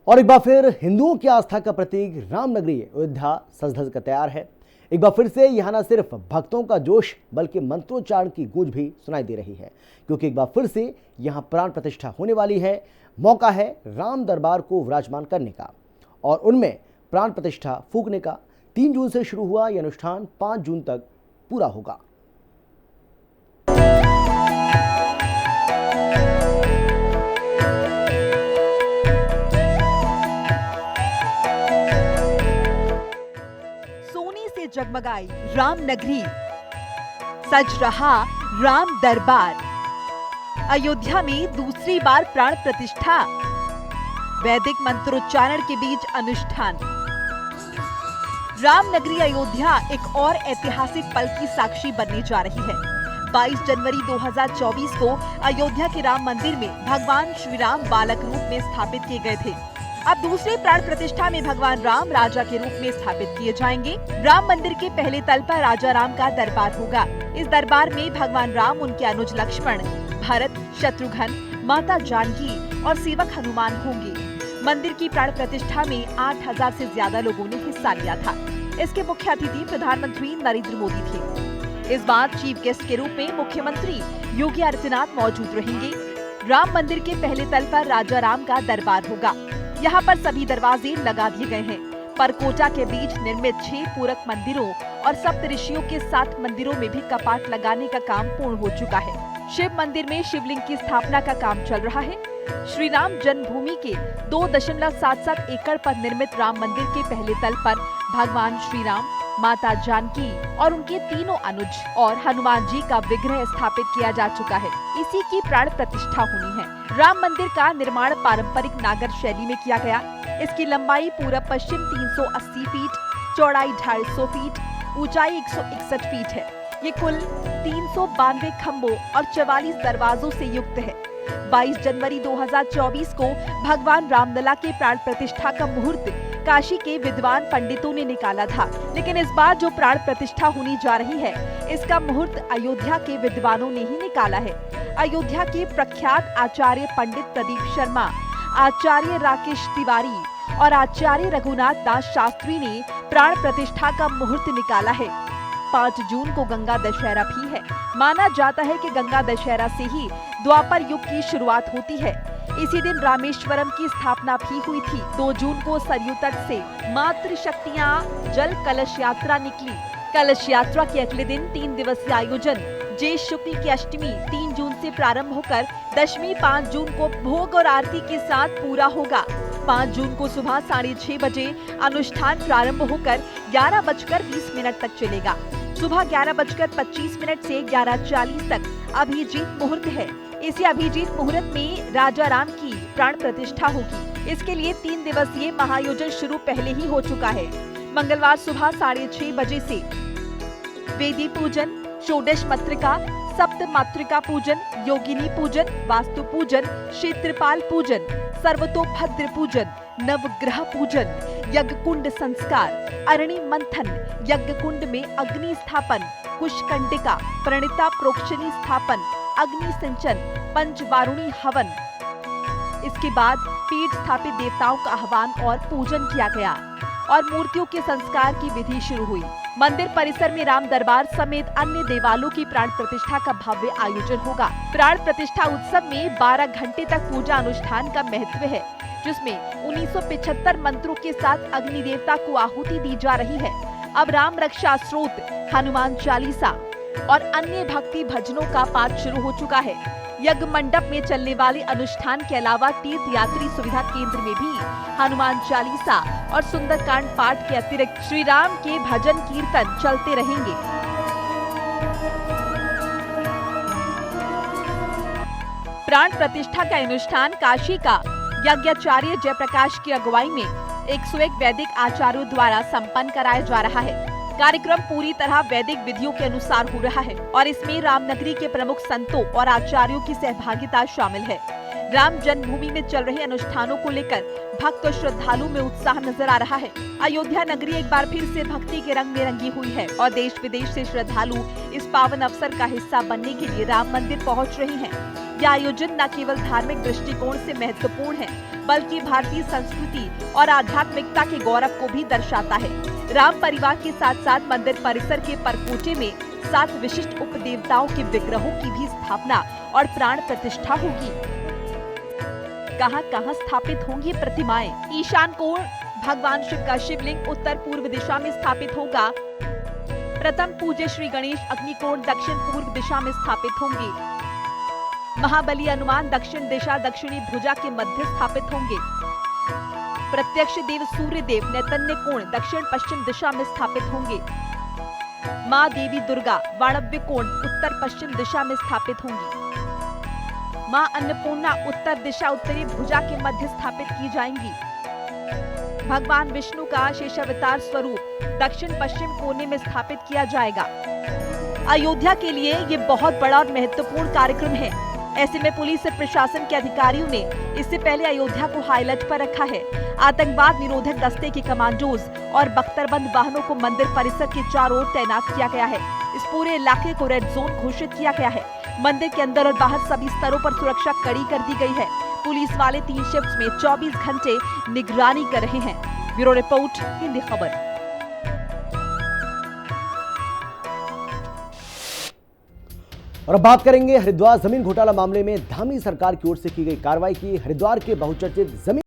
और एक बार फिर हिंदुओं की आस्था का प्रतीक रामनगरी अयोध्या सज धज कर तैयार है। एक बार फिर से यहाँ न सिर्फ भक्तों का जोश बल्कि मंत्रोच्चारण की गूंज भी सुनाई दे रही है, क्योंकि एक बार फिर से यहाँ प्राण प्रतिष्ठा होने वाली है। मौका है राम दरबार को विराजमान करने का और उनमें प्राण प्रतिष्ठा फूंकने का। 3 जून से शुरू हुआ यह अनुष्ठान 5 जून तक पूरा होगा। जगमगाई राम नगरी, सज रहा राम दरबार। अयोध्या में दूसरी बार प्राण प्रतिष्ठा, वैदिक मंत्रोच्चारण के बीच अनुष्ठान। राम नगरी अयोध्या एक और ऐतिहासिक पल की साक्षी बनने जा रही है। 22 जनवरी 2024 को अयोध्या के राम मंदिर में भगवान श्री राम बालक रूप में स्थापित किए गए थे। अब दूसरे प्राण प्रतिष्ठा में भगवान राम राजा के रूप में स्थापित किए जाएंगे। राम मंदिर के पहले तल पर राजा राम का दरबार होगा। इस दरबार में भगवान राम, उनके अनुज लक्ष्मण, भरत, शत्रुघ्न, माता जानकी और सेवक हनुमान होंगे। मंदिर की प्राण प्रतिष्ठा में 8000 से ज्यादा लोगों ने हिस्सा लिया था। इसके मुख्य अतिथि प्रधानमंत्री नरेंद्र मोदी थे। इस बार चीफ गेस्ट के रूप में मुख्यमंत्री योगी आदित्यनाथ मौजूद रहेंगे। राम मंदिर के पहले तल पर राजा राम का दरबार होगा। यहाँ पर सभी दरवाजे लगा दिए गए हैं। परकोटा के बीच निर्मित 6 पूरक मंदिरों और सप्त ऋषियों के 7 मंदिरों में भी कपाट लगाने का काम पूर्ण हो चुका है। शिव मंदिर में शिवलिंग की स्थापना का काम चल रहा है। श्री राम जन्मभूमि के 2.77 एकड़ पर निर्मित राम मंदिर के पहले तल पर भगवान श्री राम, माता जानकी और उनके तीनों अनुज और हनुमान जी का विग्रह स्थापित किया जा चुका है। इसी की प्राण प्रतिष्ठा होनी है। राम मंदिर का निर्माण पारंपरिक नागर शैली में किया गया। इसकी लंबाई पूरब पश्चिम 380 फीट, चौड़ाई 250 फीट, ऊंचाई 161 फीट है। ये कुल 392 खम्भों और 44 दरवाजों से युक्त है। 22 जनवरी 2024 को भगवान रामलला के प्राण प्रतिष्ठा का मुहूर्त काशी के विद्वान पंडितों ने निकाला था, लेकिन इस बार जो प्राण प्रतिष्ठा होने जा रही है, इसका मुहूर्त अयोध्या के विद्वानों ने ही निकाला है। अयोध्या के प्रख्यात आचार्य पंडित प्रदीप शर्मा, आचार्य राकेश तिवारी और आचार्य रघुनाथ दास शास्त्री ने प्राण प्रतिष्ठा का मुहूर्त निकाला है। 5 जून को गंगा दशहरा भी है। माना जाता है कि गंगा दशहरा से ही द्वापर युग की शुरुआत होती है। इसी दिन रामेश्वरम की स्थापना भी हुई थी। 2 जून को सरयू तट से मातृ शक्तियां जल कलश यात्रा निकली। कलश यात्रा के अगले दिन 3 दिवसीय आयोजन ज्येष्ठ शुक्ल की अष्टमी 3 जून से प्रारंभ होकर दशमी 5 जून को भोग और आरती के साथ पूरा होगा। 5 जून को सुबह 6:30 बजे अनुष्ठान प्रारंभ होकर 11:20 तक चलेगा। सुबह 11:25 से 11:40 तक अभिजीत मुहूर्त है। इसी अभिजीत मुहूर्त में राजा राम की प्राण प्रतिष्ठा होगी। इसके लिए 3 दिवसीय महाआयोजन शुरू पहले ही हो चुका है। मंगलवार सुबह 6:30 बजे से वेदी पूजन, षोडश मातृका, सप्त मातृका पूजन, योगिनी पूजन, वास्तु पूजन, क्षेत्रपाल पूजन, सर्वतोभद्र पूजन, नवग्रह पूजन, यज्ञ कुंड संस्कार, अरणि मंथन, यज्ञ कुंड में अग्नि स्थापन, कुशकंडिका, प्रणिता प्रोक्षणी स्थापन, अग्नि सिंचन, पंचवारुणी हवन। इसके बाद पीठ स्थापित देवताओं का आह्वान और पूजन किया गया और मूर्तियों के संस्कार की विधि शुरू हुई। मंदिर परिसर में राम दरबार समेत अन्य देवालयों की प्राण प्रतिष्ठा का भव्य आयोजन होगा। प्राण प्रतिष्ठा उत्सव में 12 घंटे तक पूजा अनुष्ठान का महत्व है, जिसमें 1975 मंत्रों के साथ अग्नि देवता को आहुति दी जा रही है। अब राम रक्षा स्त्रोत, हनुमान चालीसा और अन्य भक्ति भजनों का पाठ शुरू हो चुका है। यज्ञ मंडप में चलने वाले अनुष्ठान के अलावा तीर्थ यात्री सुविधा केंद्र में भी हनुमान चालीसा और सुंदरकांड पाठ के अतिरिक्त श्री राम के भजन कीर्तन चलते रहेंगे। प्राण प्रतिष्ठा का अनुष्ठान काशी का यज्ञाचार्य जयप्रकाश की अगुवाई में 101 वैदिक आचार्यों द्वारा संपन्न कराया जा रहा है। कार्यक्रम पूरी तरह वैदिक विधियों के अनुसार हो रहा है और इसमें रामनगरी के प्रमुख संतों और आचार्यों की सहभागिता शामिल है। राम जन्मभूमि में चल रहे अनुष्ठानों को लेकर भक्त और श्रद्धालु में उत्साह नजर आ रहा है। अयोध्या नगरी एक बार फिर से भक्ति के रंग में रंगी हुई है और देश विदेश से श्रद्धालु इस पावन अवसर का हिस्सा बनने के लिए राम मंदिर पहुंच रहे हैं। यह आयोजन न केवल धार्मिक दृष्टिकोण से महत्वपूर्ण है, बल्कि भारतीय संस्कृति और आध्यात्मिकता के गौरव को भी दर्शाता है। राम परिवार के साथ साथ मंदिर परिसर के परकोटे में 7 विशिष्ट उपदेवताओं के विग्रहों की भी स्थापना और प्राण प्रतिष्ठा होगी। कहां-कहां स्थापित होंगी प्रतिमाएं? ईशान कोण भगवान शिव का शिवलिंग उत्तर पूर्व दिशा में स्थापित होगा। प्रथम पूज्य श्री गणेश अग्निकोण दक्षिण पूर्व दिशा में स्थापित होंगे। महाबली हनुमान दक्षिण दिशा दक्षिणी भुजा के मध्य स्थापित होंगे। प्रत्यक्ष देव सूर्य देव नैतन्य कोण दक्षिण पश्चिम दिशा में स्थापित होंगे। माँ देवी दुर्गा वाणव्य कोण उत्तर पश्चिम दिशा में स्थापित होंगी। माँ अन्नपूर्णा उत्तर दिशा उत्तरी भुजा के मध्य स्थापित की जाएंगी। भगवान विष्णु का शेषावतार स्वरूप दक्षिण पश्चिम कोने में स्थापित किया जाएगा। अयोध्या के लिए ये बहुत बड़ा और महत्वपूर्ण कार्यक्रम है। ऐसे में पुलिस और प्रशासन के अधिकारियों ने इससे पहले अयोध्या को हाई अलर्ट पर रखा है। आतंकवाद निरोधक दस्ते के कमांडोज और बख्तरबंद वाहनों को मंदिर परिसर के चारों ओर तैनात किया गया है। इस पूरे इलाके को रेड जोन घोषित किया गया है। मंदिर के अंदर और बाहर सभी स्तरों पर सुरक्षा कड़ी कर दी गई है। पुलिस वाले 3 शिफ्ट्स में 24 घंटे निगरानी कर रहे हैं। ब्यूरो रिपोर्ट, हिंदी खबर। और अब बात करेंगे हरिद्वार जमीन घोटाला मामले में धामी सरकार की ओर से की गई कार्रवाई की। हरिद्वार के बहुचर्चित जमीन